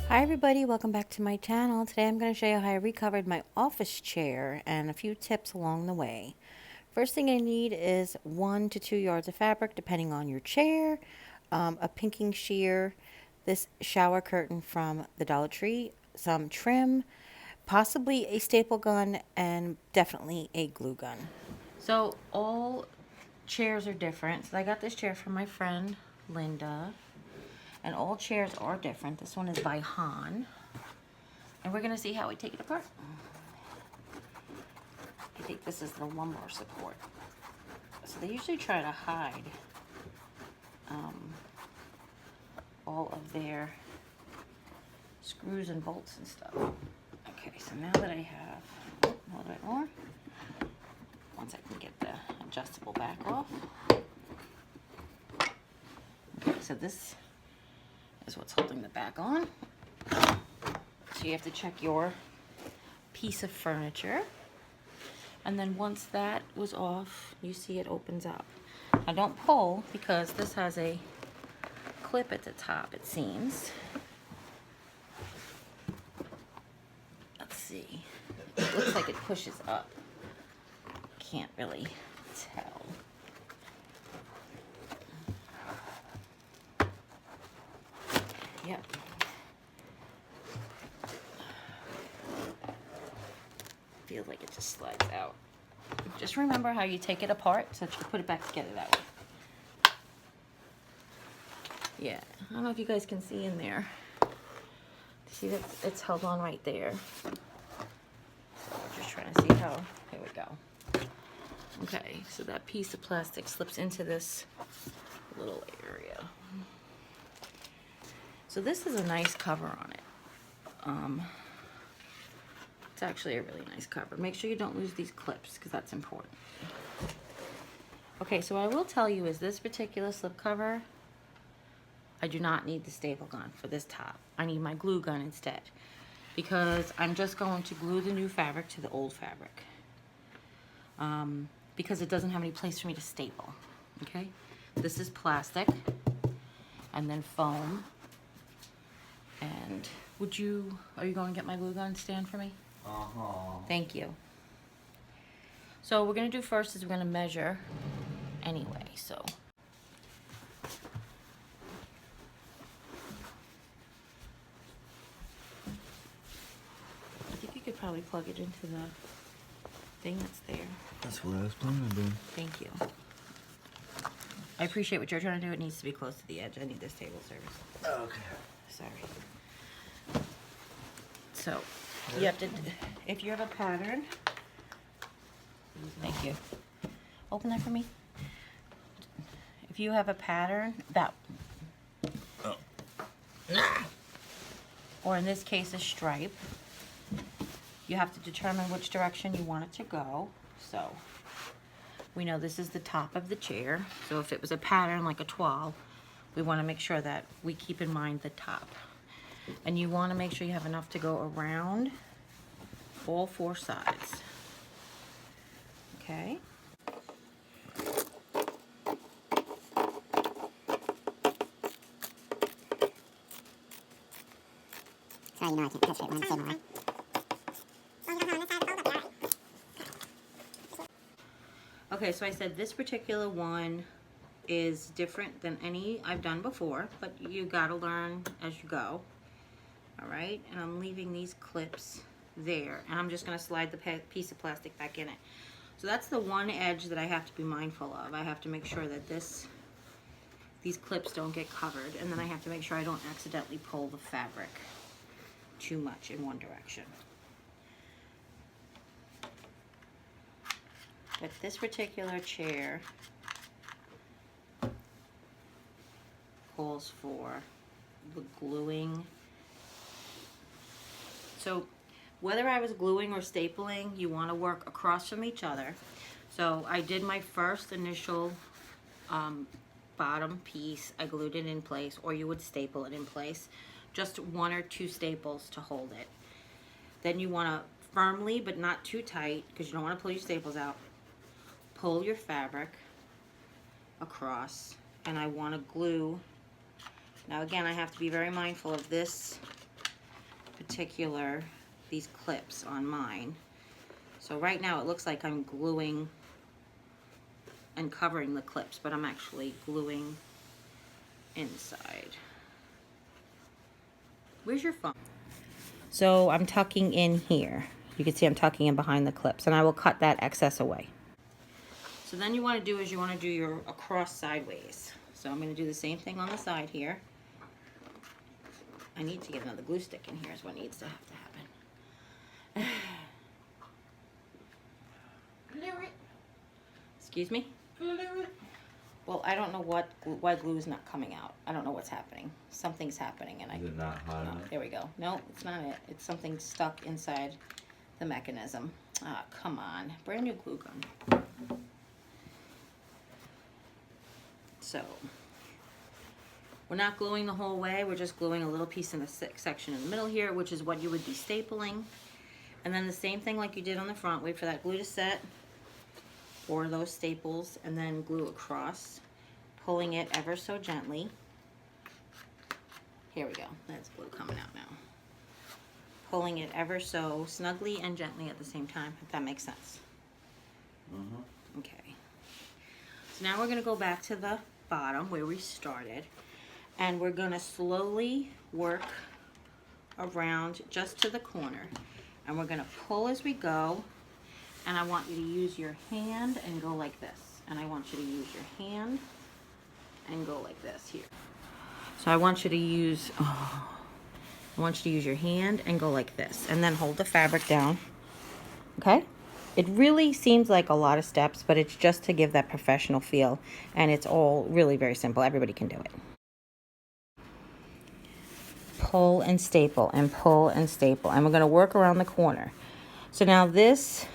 Hi everybody, welcome back to my channel. Today I'm going to show you how I recovered my office chair and a few tips along the way. First thing I need is 1 to 2 yards of fabric depending on your chair, a pinking shear, this shower curtain from the Dollar Tree, some trim, possibly a staple gun, and definitely a glue gun. So all chairs are different. So I got this chair from my friend Linda. And all chairs are different. This one is by Han. And we're gonna see how we take it apart. I think this is the lumbar support. So they usually try to hide all of their screws and bolts and stuff. Okay, so now that I have a little bit more, once I can get the adjustable back off. Okay, so this is what's holding the back on. So you have to check your piece of furniture. And then once that was off, you see it opens up. Now don't pull because this has a clip at the top, it seems. Let's see. It looks like it pushes up. Can't really tell. Yep. Feels like it just slides out. Just remember how you take it apart so that you can put it back together that way. Yeah, I don't know if you guys can see in there. See that it's held on right there. So we're just trying to see how, here we go. Okay, so that piece of plastic slips into this little area. So this is a nice cover on it. It's actually a really nice cover. Make sure you don't lose these clips because that's important. Okay, so what I will tell you is this particular slip cover, I do not need the staple gun for this top. I need my glue gun instead because I'm just going to glue the new fabric to the old fabric because it doesn't have any place for me to staple, okay? This is plastic and then foam. And are you going to get my glue gun stand for me? Thank you. So what we're going to do first is we're going to measure anyway, so. I think you could probably plug it into the thing that's there. That's what I was planning on doing. Thank you. I appreciate what you're trying to do. It needs to be close to the edge. I need this table service. Okay. Sorry. So, you have to, if you have a pattern, thank you. Open that for me. If you have a pattern, or in this case a stripe, you have to determine which direction you want it to go. So, we know this is the top of the chair. So if it was a pattern like a toile, we want to make sure that we keep in mind the top. And you want to make sure you have enough to go around all 4 sides. Okay? So you know I can't touch it when I'm sitting on. Okay, so I said this particular one is different than any I've done before, but you gotta learn as you go. All right, and I'm leaving these clips there, and I'm just gonna slide the piece of plastic back in it. So that's the one edge that I have to be mindful of. I have to make sure that these clips don't get covered, and then I have to make sure I don't accidentally pull the fabric too much in one direction. But this particular chair calls for the gluing. So whether I was gluing or stapling, you want to work across from each other. So I did my first initial bottom piece. I glued it in place, or you would staple it in place. Just 1 or 2 staples to hold it. Then you want to firmly, but not too tight, because you don't want to pull your staples out, pull your fabric across, and I want to glue. Now again, I have to be very mindful of this these clips on mine. So right now it looks like I'm gluing and covering the clips, but I'm actually gluing inside. Where's your phone? So I'm tucking in here. You can see I'm tucking in behind the clips, and I will cut that excess away. So then you want to do is you want to do your across sideways. So I'm going to do the same thing on the side here. I need to get another glue stick in here is what needs to happen. Excuse me? Well, I don't know why glue is not coming out. I don't know what's happening. Something's happening, and Is it not hot enough? there we go. No, it's not it. It's something stuck inside the mechanism. Ah, come on. Brand new glue gun. So, we're not gluing the whole way. We're just gluing a little piece in the section in the middle here, which is what you would be stapling. And then the same thing like you did on the front. Wait for that glue to set, or those staples, and then glue across, pulling it ever so gently. Here we go. That's glue coming out now. Pulling it ever so snugly and gently at the same time, if that makes sense. Okay. So now we're going to go back to the bottom where we started, and we're going to slowly work around just to the corner, and we're going to pull as we go. And I want you to use your hand and go like this. And I want you to use your hand and go like this here. So I want you to use, your hand and go like this. And then hold the fabric down. Okay? It really seems like a lot of steps, but it's just to give that professional feel. And it's all really very simple. Everybody can do it. Pull and staple and pull and staple. And we're going to work around the corner. So now this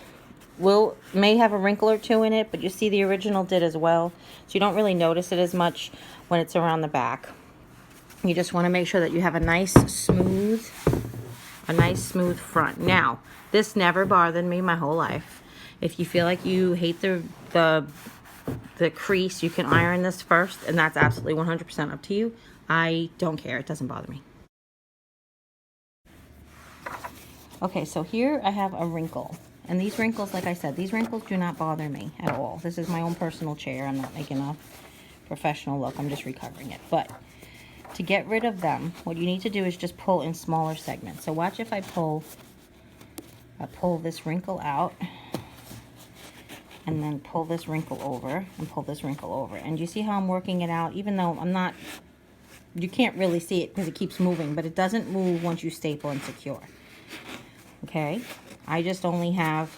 may have a wrinkle or two in it, but you see the original did as well. So you don't really notice it as much when it's around the back. You just want to make sure that you have a nice smooth front. Now, this never bothered me my whole life. If you feel like you hate the crease, you can iron this first, and that's absolutely 100% up to you. I don't care. It doesn't bother me. Okay, so here I have a wrinkle. And these wrinkles, like I said, these wrinkles do not bother me at all. This is my own personal chair. I'm not making a professional look. I'm just recovering it. But to get rid of them, what you need to do is just pull in smaller segments. So watch if I pull this wrinkle out, and then pull this wrinkle over, and pull this wrinkle over. And you see how I'm working it out? Even though you can't really see it because it keeps moving, but it doesn't move once you staple and secure. Okay? I just only have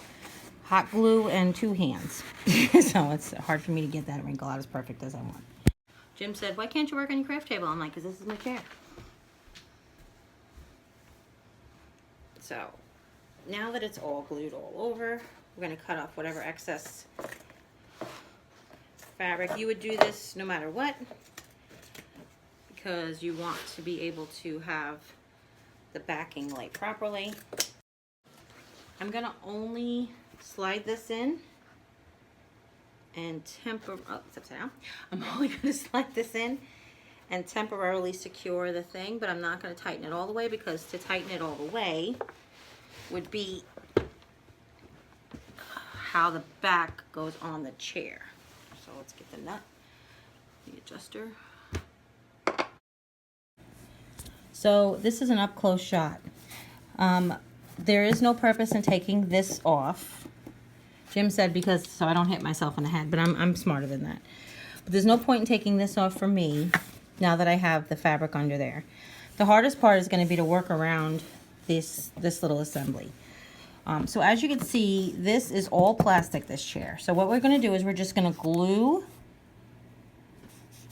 hot glue and 2 hands. So it's hard for me to get that wrinkle out as perfect as I want. Jim said, why can't you work on your craft table? I'm like, because this is my chair. So now that it's all glued all over, we're going to cut off whatever excess fabric. You would do this no matter what, because you want to be able to have the backing laid properly. I'm going to only slide this in and it's upside down. I'm only going to slide this in and temporarily secure the thing, but I'm not going to tighten it all the way, because to tighten it all the way would be how the back goes on the chair. So let's get the nut, the adjuster. So this is an up close shot. There is no purpose in taking this off. Jim said because so I don't hit myself in the head, but I'm smarter than that. But there's no point in taking this off for me now that I have the fabric under there. The hardest part is going to be to work around this little assembly. So as you can see, this is all plastic, this chair. So what we're going to do is we're just going to glue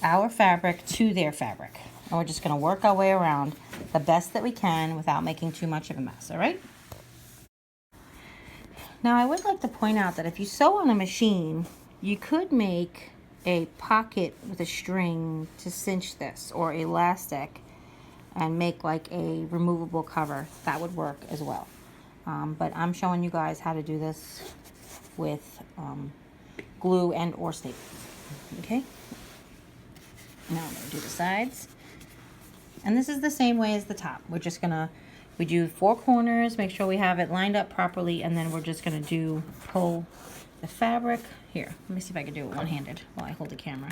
our fabric to their fabric. And we're just going to work our way around the best that we can without making too much of a mess, all right? Now, I would like to point out that if you sew on a machine, you could make a pocket with a string to cinch this, or elastic, and make like a removable cover. That would work as well. But I'm showing you guys how to do this with glue and or staples. Okay? Now I'm going to do the sides. And this is the same way as the top. We're just going to We do 4 corners, make sure we have it lined up properly, and then we're just gonna pull the fabric. Here, let me see if I can do it one-handed while I hold the camera.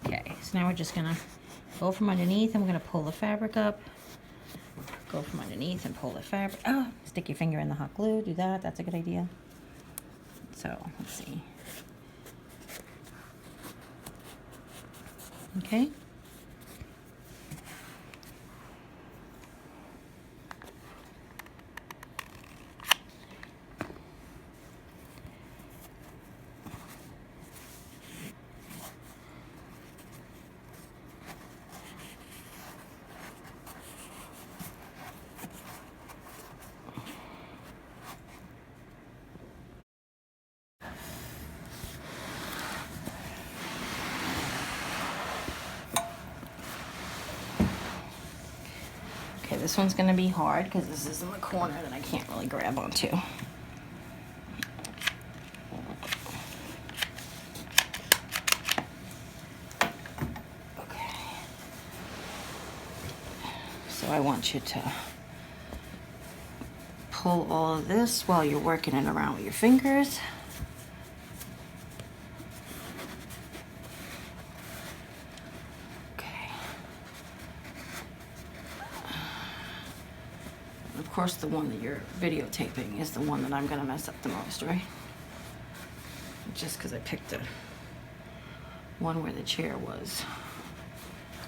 Okay, so now we're just gonna go from underneath and we're gonna pull the fabric up. Go from underneath and pull the fabric. Oh, stick your finger in the hot glue, do that, that's a good idea. So, let's see. Okay. Okay, this one's gonna be hard because this is in the corner that I can't really grab onto. Okay. So I want you to pull all of this while you're working it around with your fingers. Of course, the one that you're videotaping is the one that I'm gonna mess up the most, right? Just because I picked the one where the chair was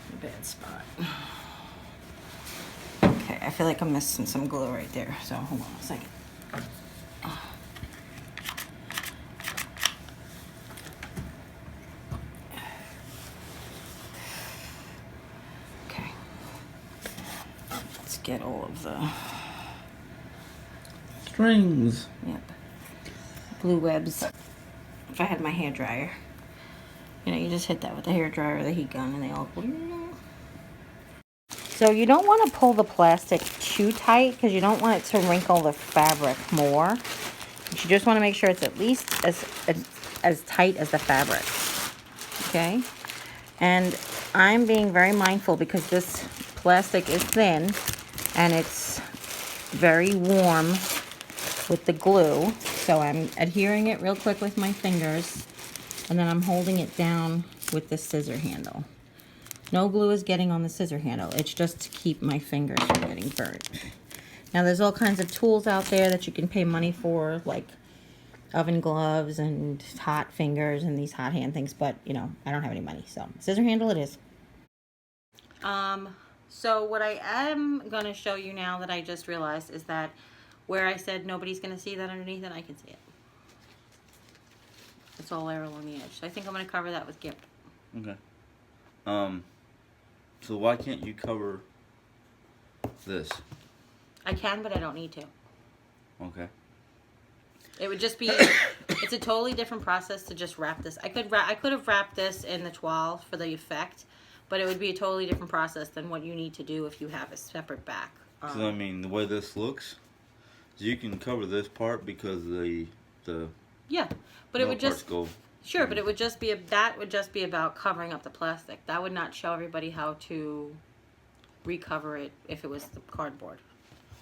in a bad spot. Okay, I feel like I'm missing some glue right there, so hold on a second. Okay, let's get all of the strings. Yep. Blue webs. If I had my hair dryer, you know, you just hit that with the hair dryer or the heat gun and they all glue. So you don't want to pull the plastic too tight because you don't want it to wrinkle the fabric more. But you just want to make sure it's at least as tight as the fabric. Okay? And I'm being very mindful because this plastic is thin and it's very warm with the glue, so I'm adhering it real quick with my fingers, and then I'm holding it down with the scissor handle. No glue is getting on the scissor handle, it's just to keep my fingers from getting burnt. Now there's all kinds of tools out there that you can pay money for, like oven gloves and hot fingers and these hot hand things, but you know, I don't have any money, so scissor handle it is. So what I am going to show you now that I just realized is that where I said nobody's going to see that underneath it, I can see it. It's all there along the edge. So I think I'm going to cover that with GIMP. Okay. So why can't you cover this? I can, but I don't need to. Okay. It would just be, it's a totally different process to just wrap this. I could have wrapped this in the toile for the effect, but it would be a totally different process than what you need to do if you have a separate back. So I mean, the way this looks, you can cover this part because the yeah, but it would just go. Sure, but it would just be that would just be about covering up the plastic. That would not show everybody how to recover it if it was the cardboard,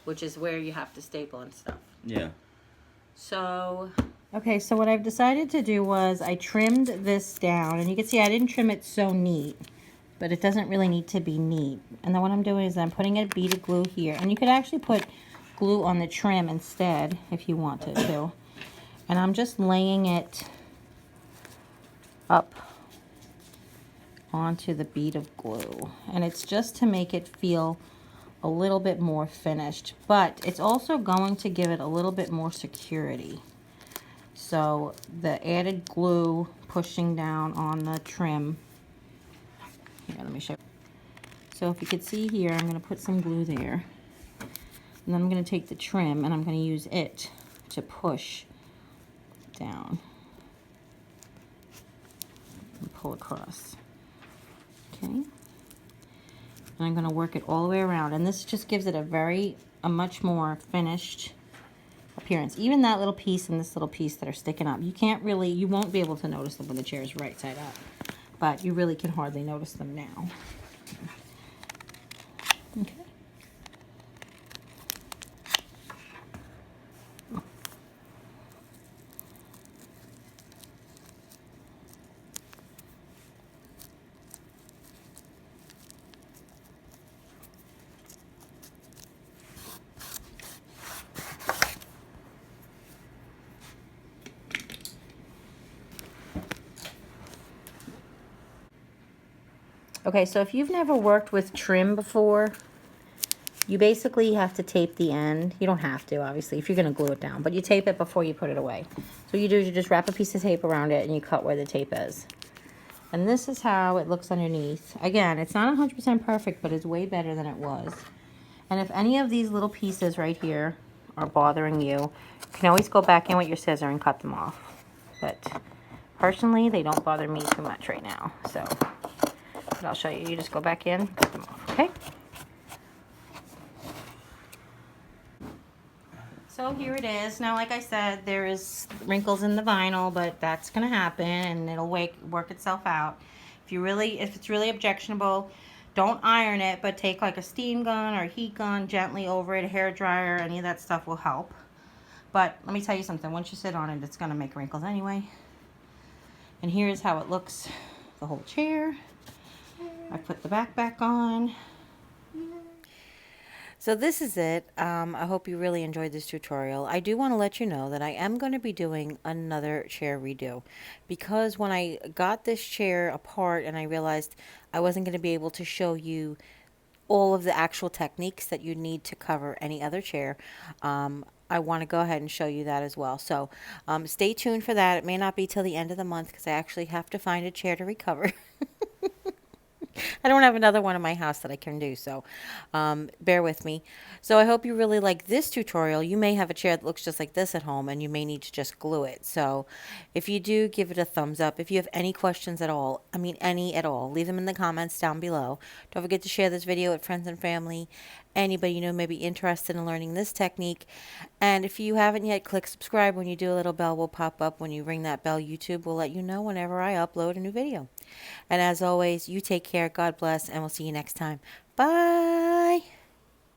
which is where you have to staple and stuff. Yeah. So, okay, so what I've decided to do was I trimmed this down, and you can see I didn't trim it so neat, but it doesn't really need to be neat. And then what I'm doing is I'm putting a bead of glue here, and you could actually put glue on the trim instead if you wanted to. And I'm just laying it up onto the bead of glue, and it's just to make it feel a little bit more finished, but it's also going to give it a little bit more security. So the added glue pushing down on the trim here, let me show you. So if you could see here, I'm going to put some glue there, and then I'm going to take the trim and I'm going to use it to push down and pull across. Okay, and I'm going to work it all the way around, and this just gives it a much more finished appearance. Even that little piece and this little piece that are sticking up, you won't be able to notice them when the chair is right side up, but you really can hardly notice them now. Okay. Okay, so if you've never worked with trim before, you basically have to tape the end. You don't have to, obviously, if you're going to glue it down, but you tape it before you put it away. So what you do is you just wrap a piece of tape around it and you cut where the tape is. And this is how it looks underneath. Again, it's not 100% perfect, but it's way better than it was. And if any of these little pieces right here are bothering you, you can always go back in with your scissor and cut them off. But personally, they don't bother me too much right now. So, but I'll show you. You just go back in, cut them off, okay? So here it is. Now, like I said, there is wrinkles in the vinyl, but that's going to happen and it'll work itself out. If it's really objectionable, don't iron it, but take like a steam gun or a heat gun gently over it, a hair dryer, any of that stuff will help. But let me tell you something, once you sit on it, it's going to make wrinkles anyway. And here's how it looks, the whole chair. I put the back on. So this is it. I hope you really enjoyed this tutorial. I do want to let you know that I am going to be doing another chair redo, because when I got this chair apart and I realized I wasn't going to be able to show you all of the actual techniques that you need to cover any other chair, I want to go ahead and show you that as well. So stay tuned for that. It may not be till the end of the month because I actually have to find a chair to recover. I don't have another one in my house that I can do, so bear with me. So I hope you really like this tutorial. You may have a chair that looks just like this at home, and you may need to just glue it. So if you do, give it a thumbs up. If you have any questions at all, I mean any at all, leave them in the comments down below. Don't forget to share this video with friends and family. Anybody you know may be interested in learning this technique. And if you haven't yet, click subscribe. When you do, a little bell will pop up. When you ring that bell, YouTube will let you know whenever I upload a new video. And as always, you take care, God bless, and we'll see you next time. Bye!